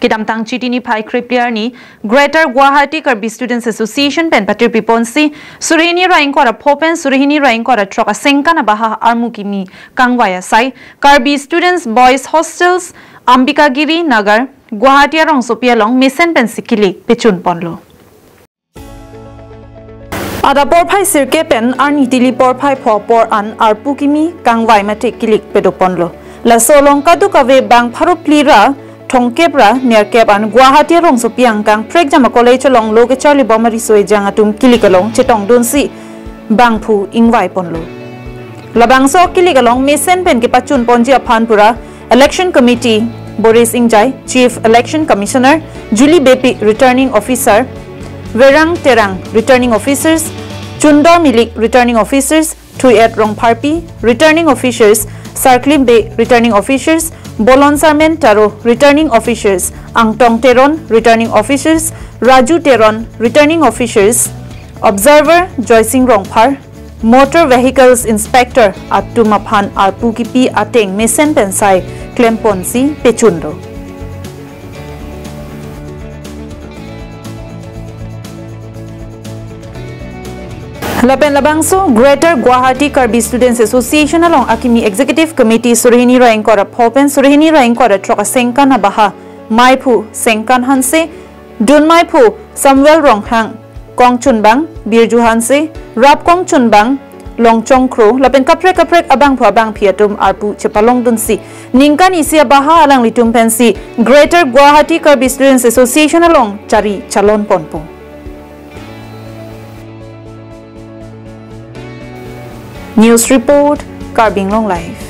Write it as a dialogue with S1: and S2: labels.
S1: Kidamtang chitini pai kripliar ni Greater Guwahati Karbi Students Association pen patir piponsi Surihini raing kora popen Surihini raing kora troka Sengkan abaha armukimi kangwaya sai Karbi Students Boys Hostels Ambikagiri Nagar Guwahati arong sopialong mesen pen sikili kechun ponlo. Ada porpai sirke pen arni tili porpai por an arpukimi kangwai mate kilik pedoponlo. La solong kadu kave bang paruplira Tongkebra nearkep an Guwahati rong sopiang kang prek jama college long loge Charlie Bomari soe jang atum kilikalong chetong dunsi bangphu ingwai ponlo. Labang so kilikalong mesen pen ke pachun ponji aphanpura Election Committee Boris Ingjai Chief Election Commissioner Julie Bepi Returning Officer Verang Terang Returning Officers Chundor Milik Returning Officers Tuyet Rong Parpi Returning Officers Sarklim Bay Returning Officers Bolon Sarmen Taro Returning Officers Angtong Teron Returning Officers Raju Teron Returning Officers Observer Joycing Rongpar Motor Vehicles Inspector Atum Aphan Arpukipi Ateng Mesen Pensai Klemponsi Pechundo. Lapen labangso Greater Guwahati Karbi Students Association along Akimi Executive Committee Surihini raing kora Popen Surihini raing kora troka Sengkan abaha Maiphu Sengkan Hanse Dun Maiphu Samuel Ronghang Kongchunbang Birju Hanse Rap Kongchunbang Longchong Kro lapen kaprek abang phu abang piatum arpu chepalong dunsi ningkan isi abaha alang litum pensi Greater Guwahati Karbi Students Association along cari calon ponpo. News Report, Karbinglong Live.